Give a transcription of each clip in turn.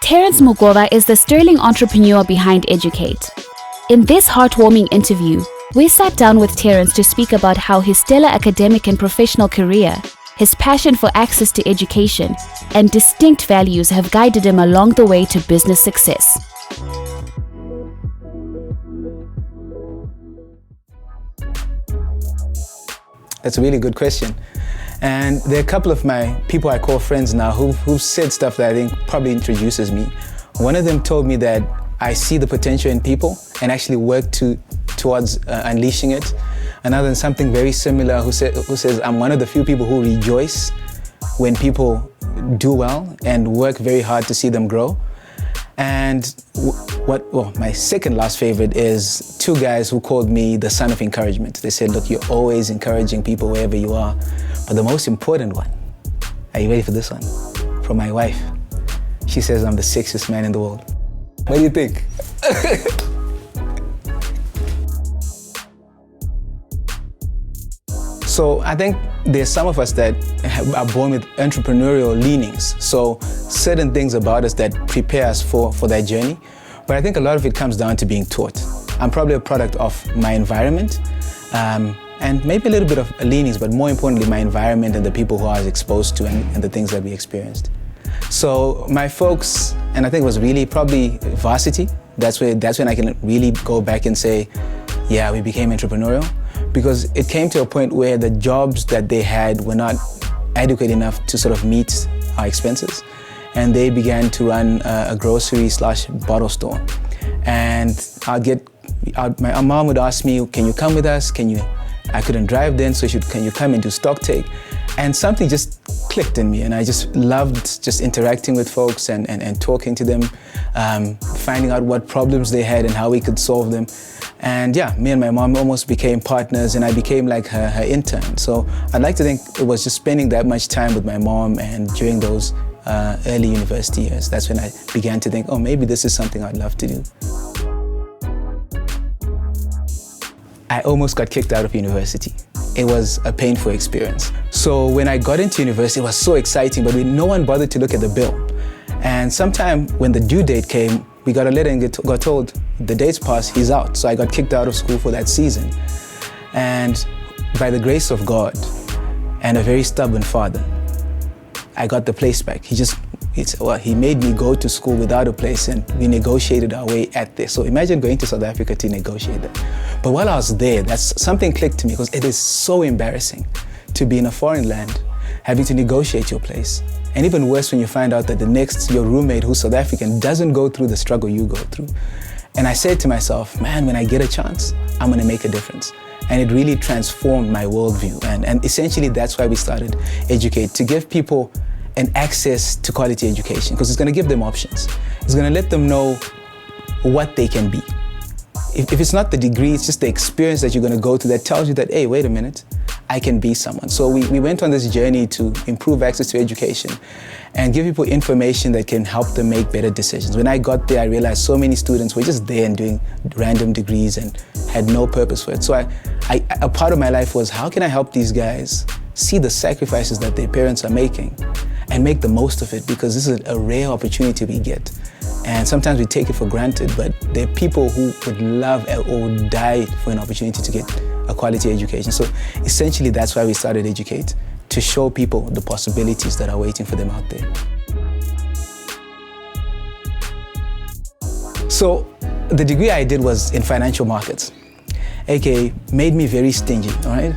Terrence Mugova is the sterling entrepreneur behind Educate. In this heartwarming interview, we sat down with Terrence to speak about how his stellar academic and professional career, his passion for access to education, and distinct values have guided him along the way to business success. That's a really good question. And there are a couple of my people I call friends now who've said stuff that I think probably introduces me. One of them told me that I see the potential in people and actually work towards unleashing it. Another, something very similar, who says I'm one of the few people who rejoice when people do well and work very hard to see them grow. And my second last favorite is two guys who called me the son of encouragement. They said, look, you're always encouraging people wherever you are. But the most important one, are you ready for this one? From my wife. She says I'm the sexiest man in the world. What do you think? So I think there's some of us that are born with entrepreneurial leanings. So certain things about us that prepare us for that journey. But I think a lot of it comes down to being taught. I'm probably a product of my environment and maybe a little bit of leanings, but more importantly, my environment and the people who I was exposed to and the things that we experienced. So my folks, and I think it was really probably varsity. That's when I can really go back and say, yeah, we became entrepreneurial. Because it came to a point where the jobs that they had were not adequate enough to sort of meet our expenses. And they began to run a grocery/bottle store. And my mom would ask me, can you come with us? I couldn't drive then, so can you come and do stock take? And something just clicked in me, and I just loved just interacting with folks and talking to them, finding out what problems they had and how we could solve them. And yeah, me and my mom almost became partners, and I became like her intern. So I'd like to think it was just spending that much time with my mom, and during those early university years, that's when I began to think, oh, maybe this is something I'd love to do. I almost got kicked out of university. It was a painful experience. So when I got into university, it was so exciting, but no one bothered to look at the bill. And sometime when the due date came, we got a letter and got told, the date's passed, he's out. So I got kicked out of school for that season. And by the grace of God and a very stubborn father, I got the place back. He made me go to school without a place, and we negotiated our way at this. So imagine going to South Africa to negotiate that. But while I was there, something clicked to me, because it is so embarrassing to be in a foreign land, having to negotiate your place. And even worse when you find out that your roommate who's South African doesn't go through the struggle you go through. And I said to myself, man, when I get a chance, I'm gonna make a difference. And it really transformed my worldview. And essentially that's why we started Educate, to give people an access to quality education, because it's gonna give them options. It's gonna let them know what they can be. If it's not the degree, it's just the experience that you're gonna go through that tells you that, hey, wait a minute, I can be someone. So we went on this journey to improve access to education and give people information that can help them make better decisions. When I got there, I realized so many students were just there and doing random degrees and had no purpose for it. So a part of my life was, how can I help these guys see the sacrifices that their parents are making and make the most of it, because this is a rare opportunity we get. And sometimes we take it for granted, but there are people who would love or would die for an opportunity to get a quality education. So essentially that's why we started Educate, to show people the possibilities that are waiting for them out there. So the degree I did was in financial markets, aka made me very stingy, all right?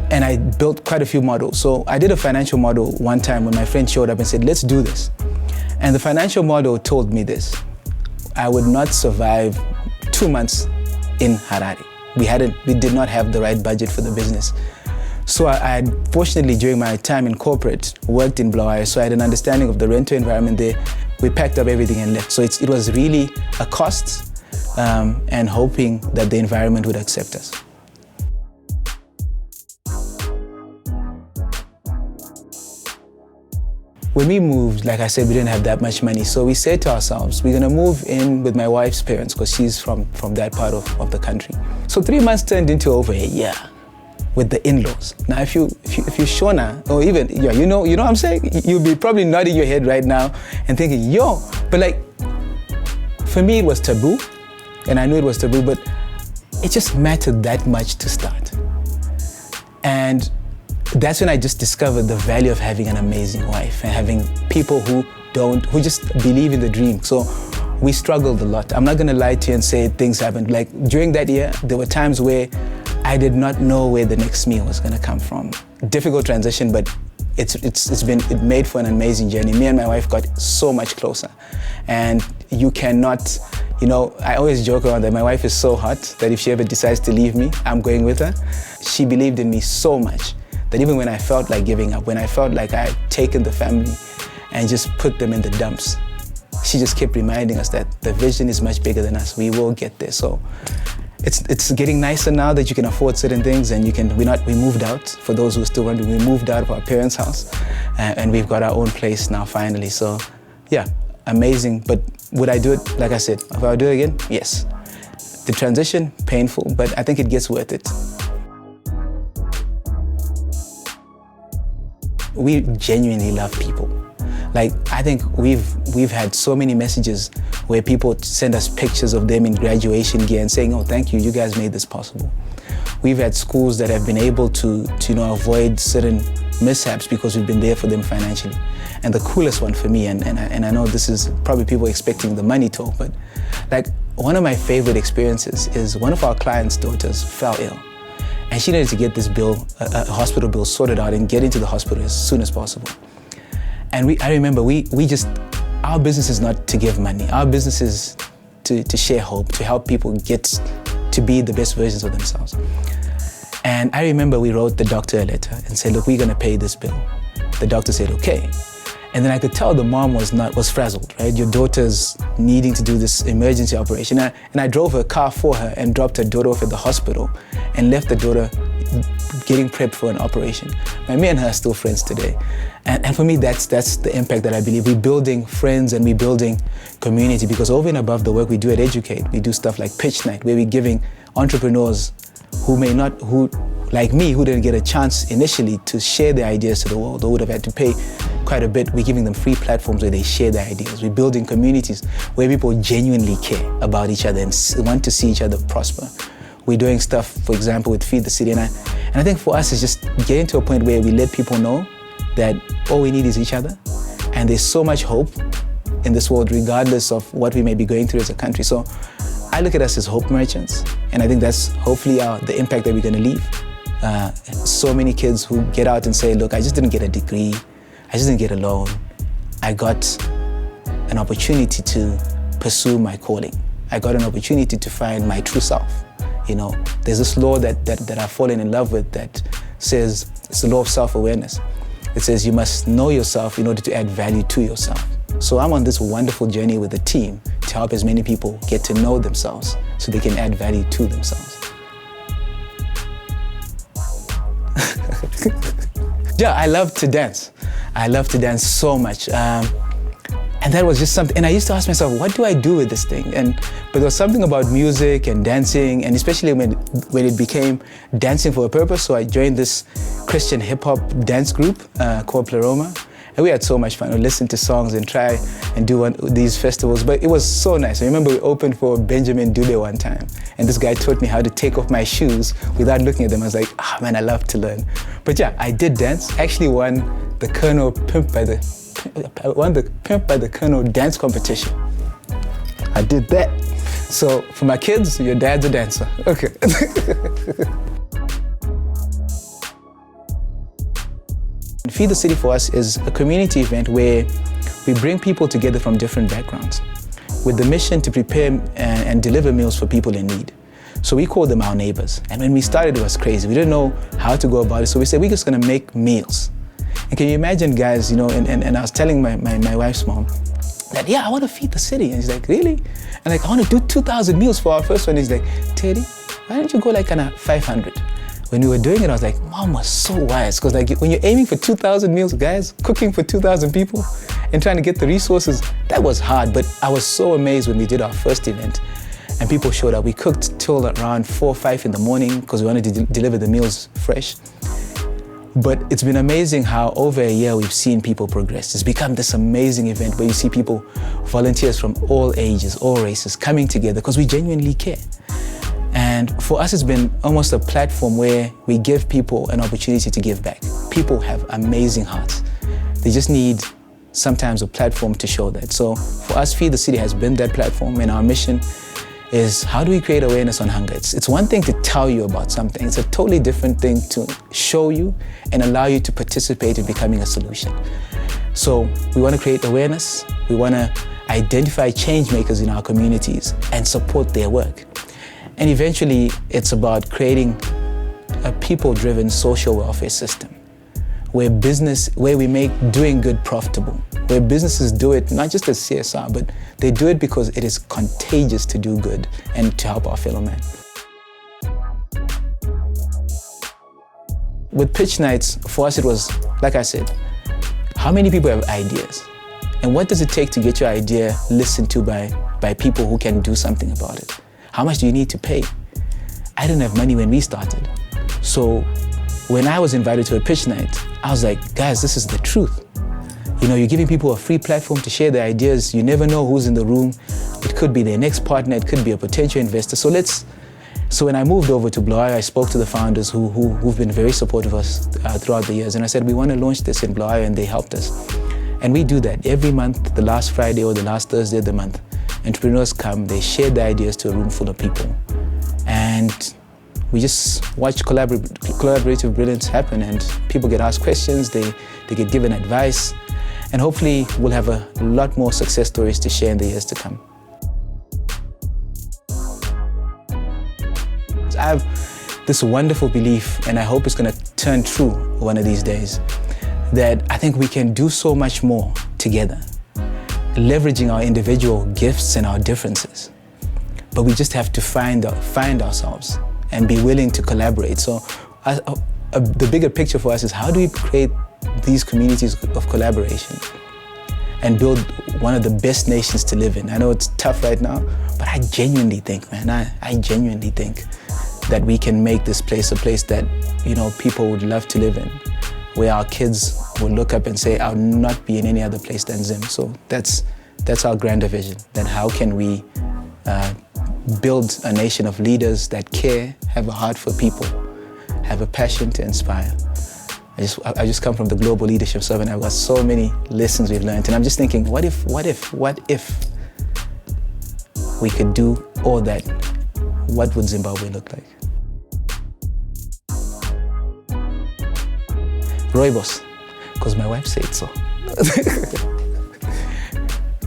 And I built quite a few models. So I did a financial model one time when my friend showed up and said, let's do this. And the financial model told me this: I would not survive 2 months in Harare. We did not have the right budget for the business. So I fortunately, during my time in corporate, worked in Blair, so I had an understanding of the rental environment there. We packed up everything and left. So it was really a cost and hoping that the environment would accept us. When we moved, like I said, we didn't have that much money. So we said to ourselves, we're gonna move in with my wife's parents, because she's from that part of the country. So 3 months turned into over a year. with the in-laws. Now, if you're Shona, or even, you know what I'm saying? You'll be probably nodding your head right now and thinking, yo, but like, for me, it was taboo, and I knew it was taboo, but it just mattered that much to start. And that's when I just discovered the value of having an amazing wife and having people who just believe in the dream. So we struggled a lot. I'm not gonna lie to you and say things happened. Like during that year, there were times where I did not know where the next meal was gonna come from. Difficult transition, but it made for an amazing journey. Me and my wife got so much closer. And you cannot, I always joke around that my wife is so hot that if she ever decides to leave me, I'm going with her. She believed in me so much that even when I felt like giving up, when I felt like I had taken the family and just put them in the dumps, she just kept reminding us that the vision is much bigger than us. We will get there. So it's getting nicer now that you can afford certain things, and we moved out. For those who are still wondering, we moved out of our parents' house and we've got our own place now finally. So yeah, amazing. But would I do it? Like I said, if I would do it again, yes. The transition, painful, but I think it gets worth it. We genuinely love people. Like, I think we've had so many messages where people send us pictures of them in graduation gear and saying, oh, thank you, you guys made this possible. We've had schools that have been able to avoid certain mishaps because we've been there for them financially. And the coolest one for me, and I know this is probably people expecting the money talk, but like one of my favorite experiences is one of our clients' daughters fell ill. And she needed to get this bill, a hospital bill, sorted out and get into the hospital as soon as possible. And I remember our business is not to give money. Our business is to share hope, to help people get to be the best versions of themselves. And I remember we wrote the doctor a letter and said, look, we're gonna pay this bill. The doctor said, okay. And then I could tell the mom was frazzled, right? Your daughter's needing to do this emergency operation. And I drove her car for her and dropped her daughter off at the hospital and left the daughter getting prepped for an operation. Me and her are still friends today. And for me, that's the impact that I believe. We're building friends and we're building community, because over and above the work we do at Educate, we do stuff like Pitch Night, where we're giving entrepreneurs who like me, who didn't get a chance initially to share their ideas to the world, or would have had to pay quite a bit, we're giving them free platforms where they share their ideas. We're building communities where people genuinely care about each other and want to see each other prosper. We're doing stuff, for example, with Feed the City. And I think for us, it's just getting to a point where we let people know that all we need is each other. And there's so much hope in this world, regardless of what we may be going through as a country. So I look at us as hope merchants. And I think that's hopefully the impact that we're going to leave. So many kids who get out and say, look, I just didn't get a degree. I just didn't get a loan. I got an opportunity to pursue my calling. I got an opportunity to find my true self. There's this law that I've fallen in love with that says, it's the law of self-awareness. It says you must know yourself in order to add value to yourself. So I'm on this wonderful journey with a team to help as many people get to know themselves so they can add value to themselves. Yeah, I love to dance. I love to dance so much. And that was just something, and I used to ask myself, what do I do with this thing? But there was something about music and dancing, and especially when it became dancing for a purpose. So I joined this Christian hip hop dance group called Pleroma. And we had so much fun. We listened to songs and try and do these festivals, but it was so nice. I remember we opened for Benjamin Dube one time, and this guy taught me how to take off my shoes without looking at them. I was like, man, I love to learn. But yeah, I did dance. Actually won the Colonel Pimp by the Colonel dance competition. I did that. So for my kids, your dad's a dancer. Okay. Feed the City for us is a community event where we bring people together from different backgrounds with the mission to prepare and deliver meals for people in need. So we call them our neighbors. And when we started, it was crazy. We didn't know how to go about it. So we said, we're just gonna make meals. And can you imagine, guys, and I was telling my wife's mom that, yeah, I want to feed the city. And she's like, really? And like, I want to do 2,000 meals for our first one. He's like, Teddy, why don't you go like kind of 500? When we were doing it, I was like, Mom was so wise. Because like when you're aiming for 2,000 meals, guys, cooking for 2,000 people and trying to get the resources, that was hard. But I was so amazed when we did our first event. And people showed up. We cooked till around 4 or 5 in the morning because we wanted to deliver the meals fresh. But it's been amazing how over a year we've seen people progress. It's become this amazing event where you see people, volunteers from all ages, all races, coming together because we genuinely care. And for us, it's been almost a platform where we give people an opportunity to give back. People have amazing hearts. They just need sometimes a platform to show that. So for us, Feed the City has been that platform, and our mission is how do we create awareness on hunger? It's one thing to tell you about something. It's a totally different thing to show you and allow you to participate in becoming a solution. So we want to create awareness. We want to identify change makers in our communities and support their work. And eventually, it's about creating a people-driven social welfare system where we make doing good profitable, where businesses do it not just as CSR, but they do it because it is contagious to do good and to help our fellow man. With pitch nights, for us it was, like I said, how many people have ideas? And what does it take to get your idea listened to by people who can do something about it? How much do you need to pay? I didn't have money when we started. So when I was invited to a pitch night, I was like, guys, this is the truth. You know, you're giving people a free platform to share their ideas. You never know who's in the room. It could be their next partner. It could be a potential investor. So when I moved over to Blair, I spoke to the founders who've been very supportive of us throughout the years. And I said, we want to launch this in Blair, and they helped us. And we do that every month, the last Friday or the last Thursday of the month. Entrepreneurs come, they share their ideas to a room full of people. And we just watch collaborative brilliance happen, and people get asked questions, they get given advice, and hopefully we'll have a lot more success stories to share in the years to come. I have this wonderful belief, and I hope it's going to turn true one of these days, that I think we can do so much more together, leveraging our individual gifts and our differences. But we just have to find ourselves and be willing to collaborate. So the bigger picture for us is how do we create these communities of collaboration and build one of the best nations to live in? I know it's tough right now, but I genuinely think, man, I genuinely think that we can make this place a place that, you know, people would love to live in, where our kids will look up and say, I'll not be in any other place than Zim. So that's our grander vision, that how can we build a nation of leaders that care, have a heart for people, have a passion to inspire. I just come from the Global Leadership Summit. I've got so many lessons we've learned, and I'm just thinking, what if we could do all that? What would Zimbabwe look like? Rooibos, because my wife said so.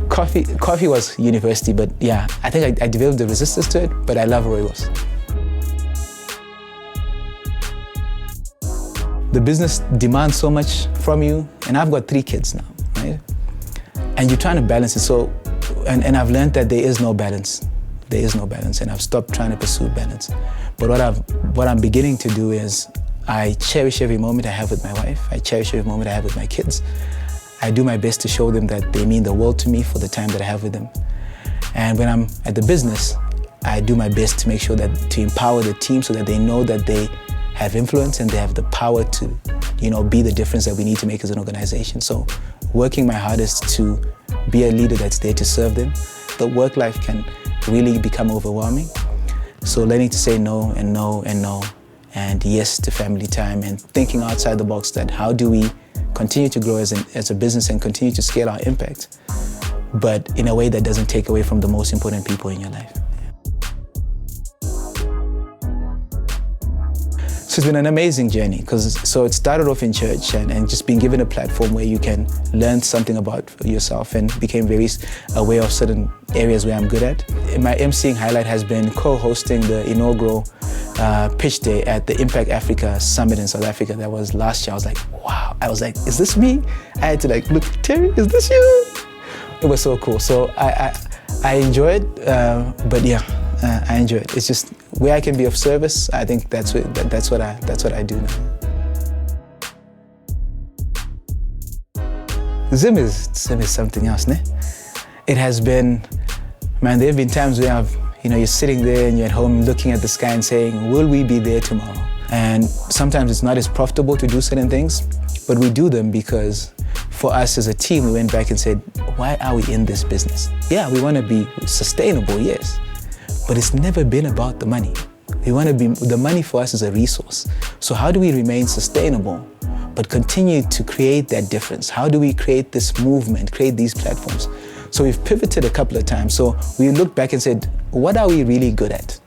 Coffee was university, but yeah, I think I developed the resistance to it, but I love rooibos. The business demands so much from you, and I've got 3 kids now, right? And you're trying to balance it. So, and I've learned that there is no balance. There is no balance, and I've stopped trying to pursue balance. But what I'm beginning to do is I cherish every moment I have with my wife. I cherish every moment I have with my kids. I do my best to show them that they mean the world to me for the time that I have with them. And when I'm at the business, I do my best to make sure that to empower the team so that they know that they have influence and they have the power to, you know, be the difference that we need to make as an organization. So working my hardest to be a leader that's there to serve them. The work life can really become overwhelming. So learning to say no and no and no, and yes to family time, and thinking outside the box that how do we continue to grow as a business and continue to scale our impact, but in a way that doesn't take away from the most important people in your life. So it's been an amazing journey, so it started off in church and just being given a platform where you can learn something about yourself, and became very aware of certain areas where I'm good at. My emceeing highlight has been co-hosting the inaugural pitch day at the Impact Africa Summit in South Africa. That was last year. I was like, wow. I was like, is this me? I had to like, look, Terry, is this you? It was so cool. So I enjoy it, but yeah, I enjoy it. It's just where I can be of service. I think that's what I do now. Zim is something else, ne? It has been, man, there have been times where I've, you're sitting there and you're at home looking at the sky and saying, will we be there tomorrow? And sometimes it's not as profitable to do certain things, but we do them because for us as a team, we went back and said, why are we in this business? Yeah, we want to be sustainable, yes, but it's never been about the money. The money for us is a resource. So how do we remain sustainable, but continue to create that difference? How do we create this movement, create these platforms? So we've pivoted a couple of times. So we looked back and said, what are we really good at?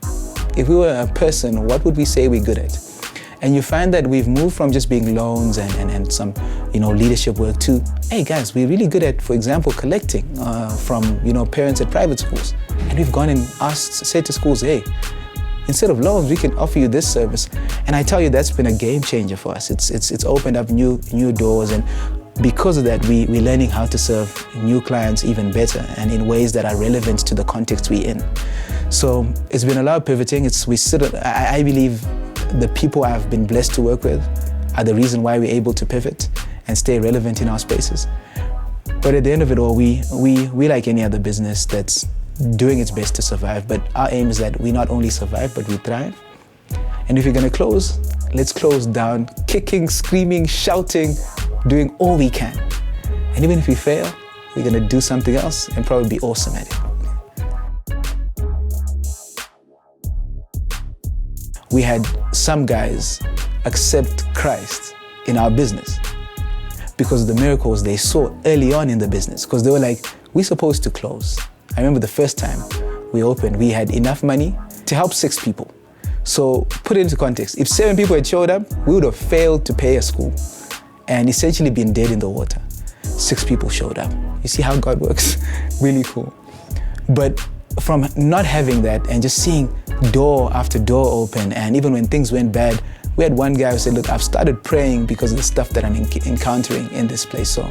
If we were a person, what would we say we're good at? And you find that we've moved from just being loans and some, leadership work to, hey guys, we're really good at, for example, collecting from, parents at private schools. And we've gone and said to schools, hey, instead of loans, we can offer you this service. And I tell you, that's been a game changer for us. It's opened up new doors, and because of that, we're learning how to serve new clients even better and in ways that are relevant to the context we're in. So it's been a lot of pivoting. I believe the people I've been blessed to work with are the reason why we're able to pivot and stay relevant in our spaces. But at the end of it all, we like any other business that's doing its best to survive. But our aim is that we not only survive, but we thrive. And if you're going to close, let's close down, kicking, screaming, shouting, doing all we can. And even if we fail, we're going to do something else and probably be awesome at it. We had some guys accept Christ in our business because of the miracles they saw early on in the business. Because they were like, we're supposed to close. I remember the first time we opened, we had enough money to help 6 people. So put it into context. If 7 people had showed up, we would have failed to pay a school and essentially been dead in the water. 6 people showed up. You see how God works? Really cool. But from not having that and just seeing door after door open, and even when things went bad, we had one guy who said, look, I've started praying because of the stuff that I'm encountering in this place. So,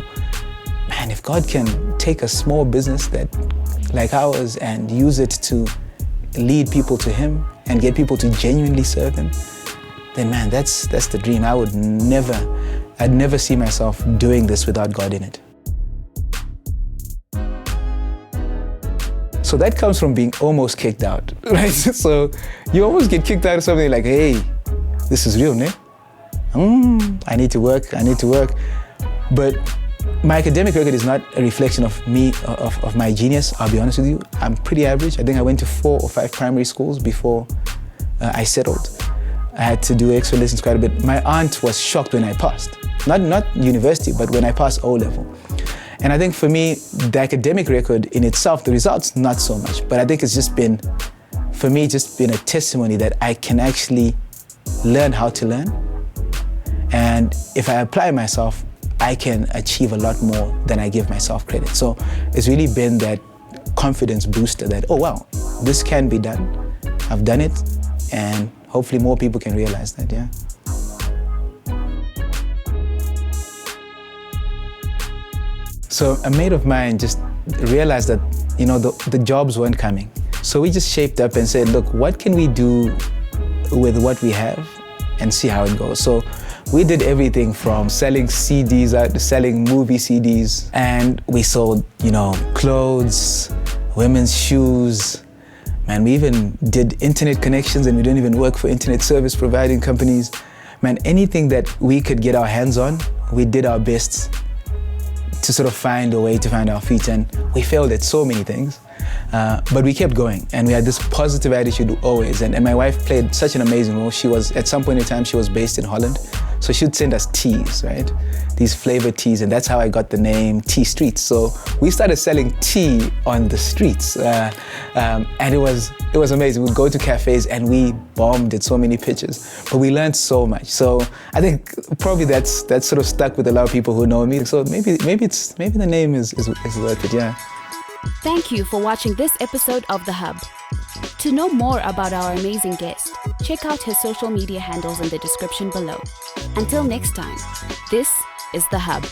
man, if God can take a small business like ours and use it to lead people to Him and get people to genuinely serve Him, then man, that's the dream. I'd never see myself doing this without God in it. So that comes from being almost kicked out, right? So you almost get kicked out of something like, hey, this is real, ne? I need to work. But my academic record is not a reflection of me, of my genius, I'll be honest with you. I'm pretty average. I think I went to 4 or 5 primary schools before I settled. I had to do extra lessons quite a bit. My aunt was shocked when I passed. Not university, but when I passed O-level. And I think for me, the academic record in itself, the results, not so much. But I think it's just been, for me, just been a testimony that I can actually learn how to learn. And if I apply myself, I can achieve a lot more than I give myself credit. So it's really been that confidence booster that, oh wow, this can be done. I've done it, and hopefully more people can realize that, yeah. So a mate of mine just realized that, the jobs weren't coming. So we just shaped up and said, look, what can we do with what we have and see how it goes? So we did everything from selling CDs out to selling movie CDs. And we sold, clothes, women's shoes. Man, we even did internet connections, and we didn't even work for internet service providing companies. Man, anything that we could get our hands on, we did our best to sort of find a way to find our feet. And we failed at so many things, but we kept going. And we had this positive attitude always. And my wife played such an amazing role. She was, at some point in time, she was based in Holland. So she'd send us teas, right? These flavored teas. And that's how I got the name Tea Streets. So we started selling tea on the streets. And it was amazing. We'd go to cafes and we bombed at so many pitches, but we learned so much. So I think probably that's sort of stuck with a lot of people who know me. So maybe the name is worth it, yeah. Thank you for watching this episode of The Hub. To know more about our amazing guest, check out his social media handles in the description below. Until next time, this is The Hub.